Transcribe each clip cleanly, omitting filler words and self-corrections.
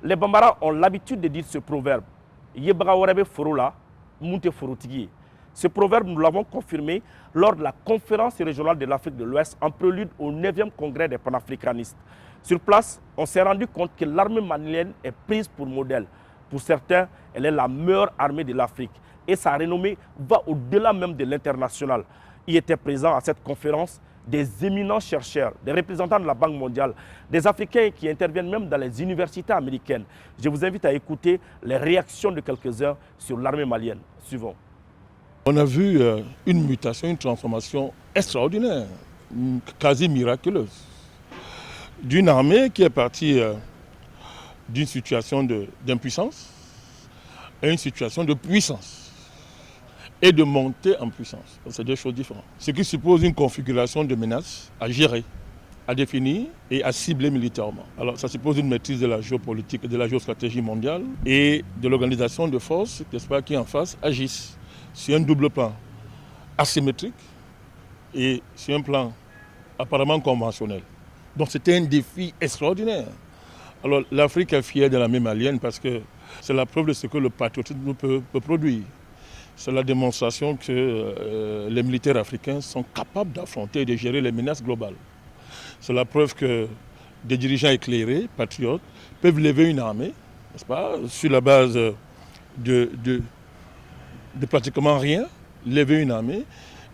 Les Bambara ont l'habitude de dire ce proverbe. Yebaga warebe forola, munte forotigi. Ce proverbe, nous l'avons confirmé lors de la conférence régionale de l'Afrique de l'Ouest en prélude au 9e congrès des panafricanistes. Sur place, on s'est rendu compte que l'armée malienne est prise pour modèle. Pour certains, elle est la meilleure armée de l'Afrique. Et sa renommée va au-delà même de l'international. Y étaient présents à cette conférence des éminents chercheurs, des représentants de la Banque mondiale, des Africains qui interviennent même dans les universités américaines. Je vous invite à écouter les réactions de quelques-uns sur l'armée malienne. Suivons. On a vu une mutation, une transformation extraordinaire, quasi miraculeuse, d'une armée qui est partie d'une situation d'impuissance à une situation de puissance et de montée en puissance. C'est deux choses différentes. Ce qui suppose une configuration de menaces à gérer, à définir et à cibler militairement. Alors ça suppose une maîtrise de la géopolitique et de la géostratégie mondiale et de l'organisation de forces, n'est-ce pas, qui en face agissent sur un double plan asymétrique et sur un plan apparemment conventionnel. Donc c'était un défi extraordinaire. Alors l'Afrique est fière de l'armée malienne parce que c'est la preuve de ce que le patriotisme peut produire. C'est la démonstration que les militaires africains sont capables d'affronter et de gérer les menaces globales. C'est la preuve que des dirigeants éclairés, patriotes, peuvent lever une armée, n'est-ce pas, sur la base de pratiquement rien, lever une armée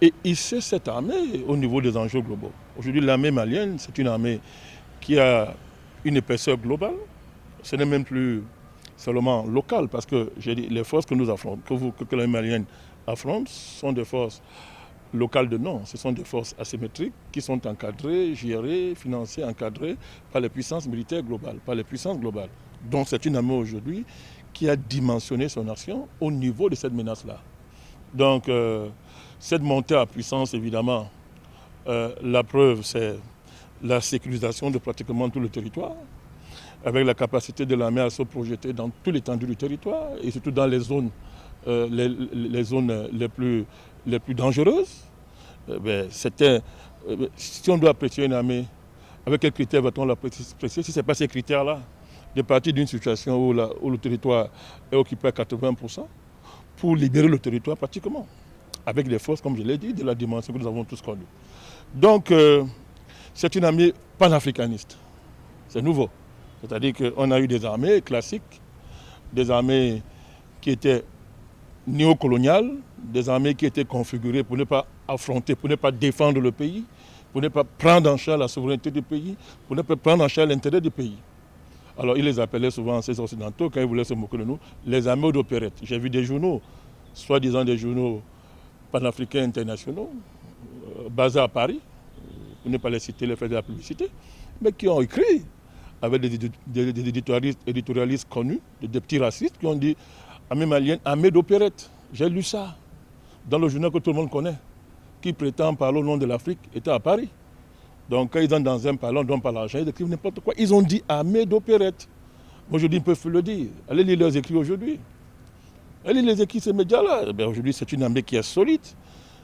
et hisser cette armée au niveau des enjeux globaux. Aujourd'hui, l'armée malienne, c'est une armée qui a une épaisseur globale. Ce n'est même plus seulement local, parce que j'ai dit, les forces que nous affrontons, que l'armée malienne affronte, sont des forces locales de nom. Ce sont des forces asymétriques qui sont encadrées, gérées, financées, encadrées par les puissances militaires globales, par les puissances globales. Donc c'est une armée aujourd'hui qui a dimensionné son action au niveau de cette menace-là. Donc cette montée à puissance, évidemment, la preuve, c'est la sécurisation de pratiquement tout le territoire, avec la capacité de l'armée à se projeter dans toute l'étendue du territoire et surtout dans les zones, les plus dangereuses. Si on doit apprécier une armée, avec quels critères va-t-on l'apprécier? Si ce n'est pas ces critères-là, de partir d'une situation où le territoire est occupé à 80%, pour libérer le territoire pratiquement, avec des forces, comme je l'ai dit, de la dimension que nous avons tous connue. Donc, c'est une armée panafricaniste. C'est nouveau. C'est-à-dire qu'on a eu des armées classiques, des armées qui étaient néocoloniales, des armées qui étaient configurées pour ne pas affronter, pour ne pas défendre le pays, pour ne pas prendre en charge la souveraineté du pays, pour ne pas prendre en charge l'intérêt du pays. Alors ils les appelaient souvent, ces occidentaux, quand ils voulaient se moquer de nous, les armées d'opérette. J'ai vu des journaux, soi-disant des journaux panafricains internationaux, basés à Paris, pour ne pas les citer, les faire de la publicité, mais qui ont écrit avec des éditorialistes connus, des petits racistes, qui ont dit « armée malienne, armée d'opérette ». J'ai lu ça dans le journal que tout le monde connaît, qui prétend parler au nom de l'Afrique, était à Paris. Donc quand ils sont dans un parlant, dont par l'argent, ils écrivent n'importe quoi. Ils ont dit armée d'opérette. Aujourd'hui, ils peuvent le dire. Allez lire leurs écrits aujourd'hui. Allez lire les écrits de ces médias-là. Aujourd'hui, c'est une armée qui est solide,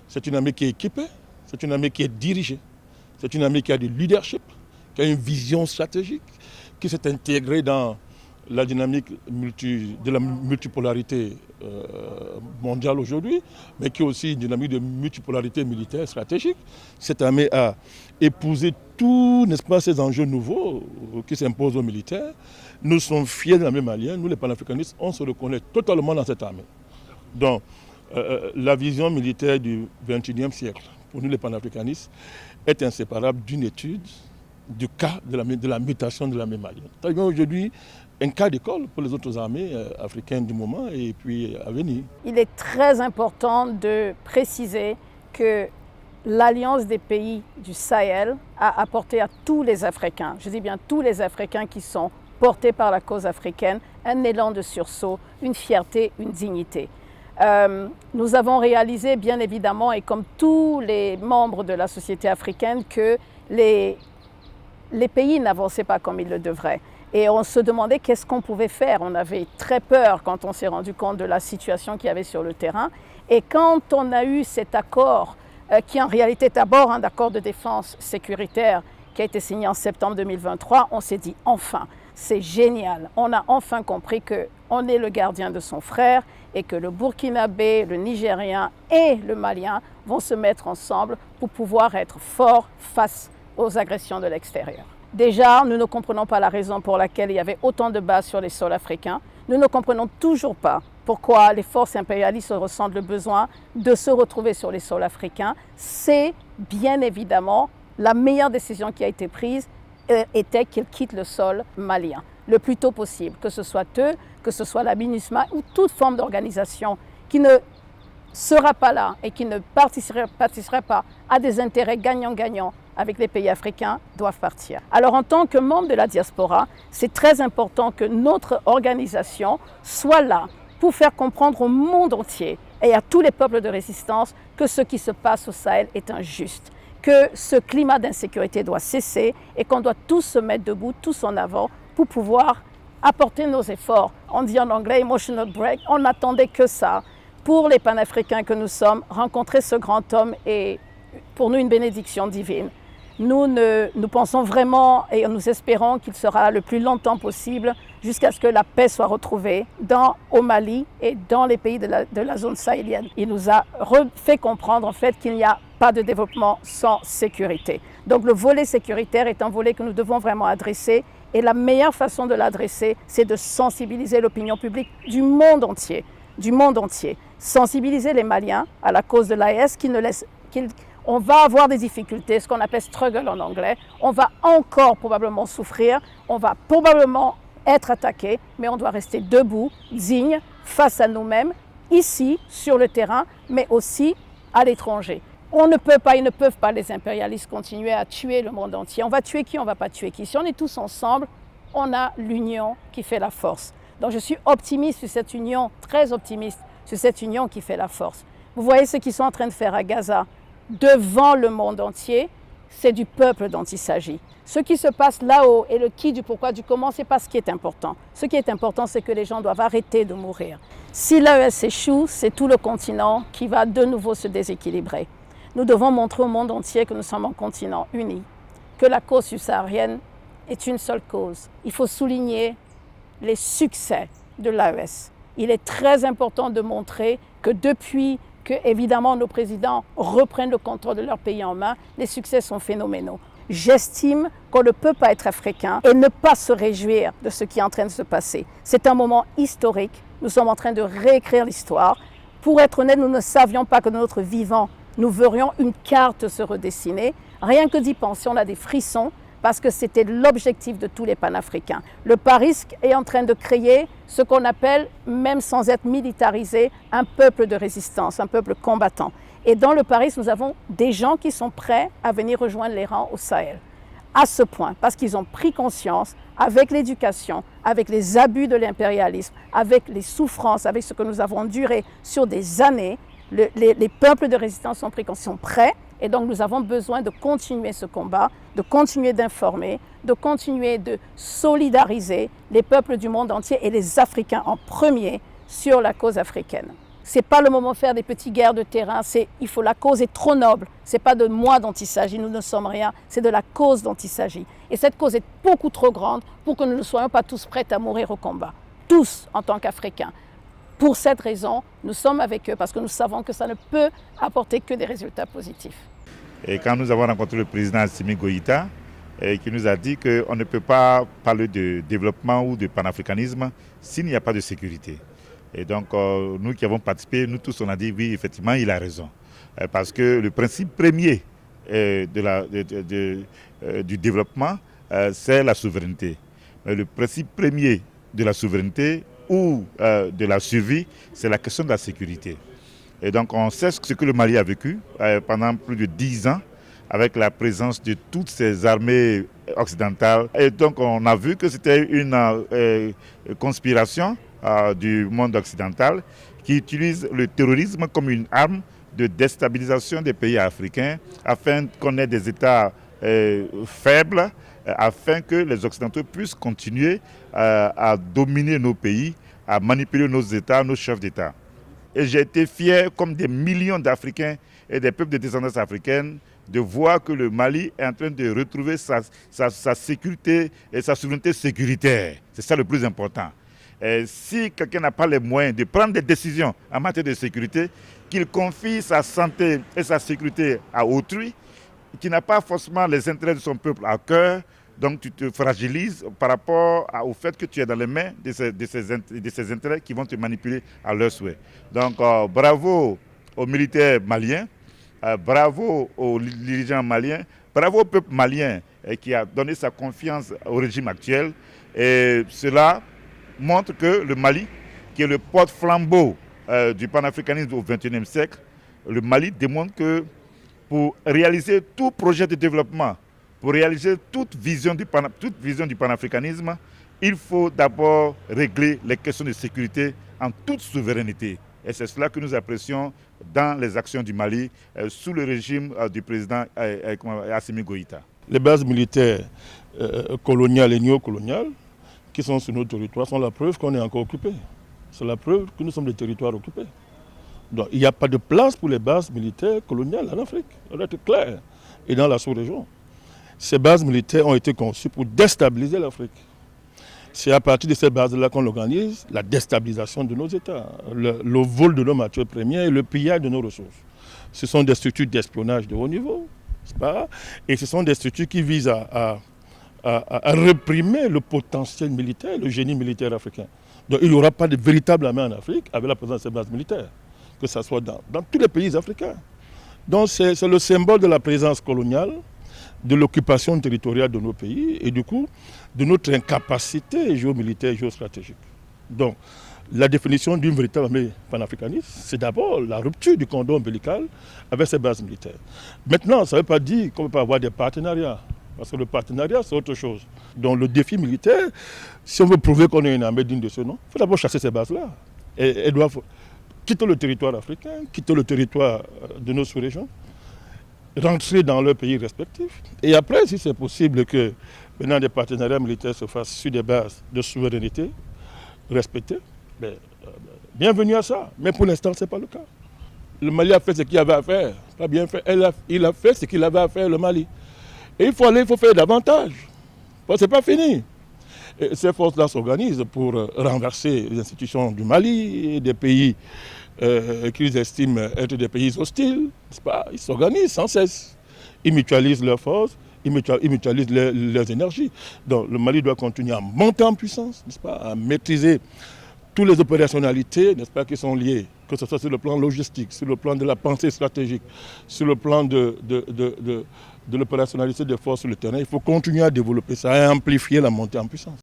c'est une armée qui est équipée, c'est une armée qui est dirigée, c'est une armée qui a du leadership, qui a une vision stratégique, qui s'est intégrée dans la dynamique de la multipolarité mondiale aujourd'hui, mais qui est aussi une dynamique de multipolarité militaire stratégique. Cette armée a épousé tous, n'est-ce pas, ces enjeux nouveaux qui s'imposent aux militaires. Nous sommes fiers de l'armée malienne, nous les panafricanistes, on se reconnaît totalement dans cette armée. Donc, la vision militaire du XXIe siècle, pour nous les panafricanistes, est inséparable d'une étude du cas de la mutation de l'armée malienne. C'est aujourd'hui un cas d'école pour les autres armées africaines du moment et puis à venir. Il est très important de préciser que l'Alliance des pays du Sahel a apporté à tous les Africains, je dis bien tous les Africains qui sont portés par la cause africaine, un élan de sursaut, une fierté, une dignité. Nous avons réalisé bien évidemment, et comme tous les membres de la société africaine, que les pays n'avançaient pas comme ils le devraient. Et on se demandait qu'est-ce qu'on pouvait faire. On avait très peur quand on s'est rendu compte de la situation qu'il y avait sur le terrain. Et quand on a eu cet accord, qui en réalité est d'abord un accord de défense sécuritaire qui a été signé en septembre 2023, on s'est dit enfin, c'est génial. On a enfin compris qu'on est le gardien de son frère et que le Burkinabé, le Nigérien et le Malien vont se mettre ensemble pour pouvoir être forts face aux agressions de l'extérieur. Déjà, nous ne comprenons pas la raison pour laquelle il y avait autant de bases sur les sols africains. Nous ne comprenons toujours pas pourquoi les forces impérialistes ressentent le besoin de se retrouver sur les sols africains. C'est bien évidemment la meilleure décision qui a été prise était qu'ils quittent le sol malien le plus tôt possible, que ce soit eux, que ce soit la MINUSMA ou toute forme d'organisation qui ne sera pas là et qui ne participerait pas à des intérêts gagnant-gagnant avec les pays africains doivent partir. Alors en tant que membre de la diaspora, c'est très important que notre organisation soit là pour faire comprendre au monde entier et à tous les peuples de résistance que ce qui se passe au Sahel est injuste, que ce climat d'insécurité doit cesser et qu'on doit tous se mettre debout, tous en avant pour pouvoir apporter nos efforts. On dit en anglais « emotional break », on n'attendait que ça. Pour les panafricains que nous sommes, rencontrer ce grand homme est pour nous une bénédiction divine. Nous pensons vraiment et nous espérons qu'il sera là le plus longtemps possible jusqu'à ce que la paix soit retrouvée au Mali et dans les pays de la zone sahélienne. Il nous a fait comprendre en fait qu'il n'y a pas de développement sans sécurité. Donc le volet sécuritaire est un volet que nous devons vraiment adresser et la meilleure façon de l'adresser, c'est de sensibiliser l'opinion publique du monde entier. Sensibiliser les Maliens à la cause de l'AES on va avoir des difficultés, ce qu'on appelle struggle en anglais. On va encore probablement souffrir, on va probablement être attaqué, mais on doit rester debout, digne, face à nous-mêmes, ici, sur le terrain, mais aussi à l'étranger. Ils ne peuvent pas, les impérialistes, continuer à tuer le monde entier. On va tuer qui, on ne va pas tuer qui. Si on est tous ensemble, on a l'union qui fait la force. Donc je suis optimiste sur cette union, très optimiste sur cette union qui fait la force. Vous voyez ce qu'ils sont en train de faire à Gaza. Devant le monde entier, c'est du peuple dont il s'agit. Ce qui se passe là-haut et le qui, du pourquoi, du comment, ce n'est pas ce qui est important. Ce qui est important, c'est que les gens doivent arrêter de mourir. Si l'AES échoue, c'est tout le continent qui va de nouveau se déséquilibrer. Nous devons montrer au monde entier que nous sommes un continent uni, que la cause subsaharienne est une seule cause. Il faut souligner les succès de l'AES. Il est très important de montrer que depuis que, évidemment, nos présidents reprennent le contrôle de leur pays en main, les succès sont phénoménaux. J'estime qu'on ne peut pas être africain et ne pas se réjouir de ce qui est en train de se passer. C'est un moment historique. Nous sommes en train de réécrire l'histoire. Pour être honnête, nous ne savions pas que de notre vivant, nous verrions une carte se redessiner. Rien que d'y penser, on a des frissons parce que c'était l'objectif de tous les panafricains. Le Paris est en train de créer ce qu'on appelle, même sans être militarisé, un peuple de résistance, un peuple combattant. Et dans le Paris, nous avons des gens qui sont prêts à venir rejoindre les rangs au Sahel. À ce point, parce qu'ils ont pris conscience, avec l'éducation, avec les abus de l'impérialisme, avec les souffrances, avec ce que nous avons enduré sur des années, les peuples de résistance sont pris conscience, sont prêts. Et donc nous avons besoin de continuer ce combat, de continuer d'informer, de continuer de solidariser les peuples du monde entier et les Africains en premier sur la cause africaine. Ce n'est pas le moment de faire des petites guerres de terrain, la cause est trop noble. Ce n'est pas de moi dont il s'agit, nous ne sommes rien, c'est de la cause dont il s'agit. Et cette cause est beaucoup trop grande pour que nous ne soyons pas tous prêts à mourir au combat, tous en tant qu'Africains. Pour cette raison, nous sommes avec eux parce que nous savons que ça ne peut apporter que des résultats positifs. Et quand nous avons rencontré le président Assimi Goïta, qui nous a dit qu'on ne peut pas parler de développement ou de panafricanisme s'il n'y a pas de sécurité. Et donc, nous qui avons participé, nous tous, on a dit oui, effectivement, il a raison. Parce que le principe premier du développement, c'est la souveraineté. Mais le principe premier de la souveraineté ou de la survie, c'est la question de la sécurité. Et donc on sait ce que le Mali a vécu pendant plus de 10 ans avec la présence de toutes ces armées occidentales. Et donc on a vu que c'était une conspiration du monde occidental qui utilise le terrorisme comme une arme de déstabilisation des pays africains afin qu'on ait des États faibles afin que les Occidentaux puissent continuer à dominer nos pays, à manipuler nos États, nos chefs d'État. Et j'ai été fier, comme des millions d'Africains et des peuples de descendance africaine, de voir que le Mali est en train de retrouver sa sécurité et sa souveraineté sécuritaire. C'est ça le plus important. Et si quelqu'un n'a pas les moyens de prendre des décisions en matière de sécurité, qu'il confie sa santé et sa sécurité à autrui, qui n'a pas forcément les intérêts de son peuple à cœur, donc tu te fragilises par rapport au fait que tu es dans les mains de ces intérêts qui vont te manipuler à leur souhait. Donc bravo aux militaires maliens, bravo aux dirigeants maliens, bravo au peuple malien qui a donné sa confiance au régime actuel. Et cela montre que le Mali, qui est le porte-flambeau du panafricanisme au XXIe siècle, le Mali démontre que pour réaliser tout projet de développement, pour réaliser toute vision du panafricanisme, il faut d'abord régler les questions de sécurité en toute souveraineté. Et c'est cela que nous apprécions dans les actions du Mali sous le régime du président Assimi Goïta. Les bases militaires coloniales et néocoloniales qui sont sur nos territoires sont la preuve qu'on est encore occupé. C'est la preuve que nous sommes des territoires occupés. Donc il n'y a pas de place pour les bases militaires coloniales en Afrique. Ça doit être clair. Et dans la sous-région. Ces bases militaires ont été conçues pour déstabiliser l'Afrique. C'est à partir de ces bases-là qu'on organise la déstabilisation de nos États, le vol de nos matières premières et le pillage de nos ressources. Ce sont des structures d'espionnage de haut niveau, n'est-ce pas? Et ce sont des structures qui visent à réprimer le potentiel militaire, le génie militaire africain. Donc il n'y aura pas de véritable armée en Afrique avec la présence de ces bases militaires, que ce soit dans tous les pays africains. Donc c'est le symbole de la présence coloniale, de l'occupation territoriale de nos pays et du coup de notre incapacité géomilitaire et géostratégique. Donc la définition d'une véritable armée panafricaniste, c'est d'abord la rupture du cordon ombilical avec ces bases militaires. Maintenant, ça ne veut pas dire qu'on ne peut pas avoir des partenariats, parce que le partenariat c'est autre chose. Donc le défi militaire, si on veut prouver qu'on est une armée digne de ce nom, il faut d'abord chasser ces bases-là. Et elles doivent quitter le territoire africain, quitter le territoire de nos sous-régions, rentrer dans leurs pays respectifs. Et après, si c'est possible que maintenant des partenariats militaires se fassent sur des bases de souveraineté respectées, bienvenue à ça. Mais pour l'instant, ce n'est pas le cas. Le Mali a fait ce qu'il avait à faire. Pas bien fait. Il a fait ce qu'il avait à faire, le Mali. Et il faut faire davantage. Ce n'est pas fini. Et ces forces-là s'organisent pour renverser les institutions du Mali et des pays qu'ils estiment être des pays hostiles, n'est-ce pas? Ils s'organisent sans cesse. Ils mutualisent leurs forces, ils mutualisent leurs énergies. Donc le Mali doit continuer à monter en puissance, n'est-ce pas? À maîtriser toutes les opérationnalités, n'est-ce pas, qui sont liées, que ce soit sur le plan logistique, sur le plan de la pensée stratégique, sur le plan de l'opérationnalité des forces sur le terrain. Il faut continuer à développer ça, à amplifier la montée en puissance.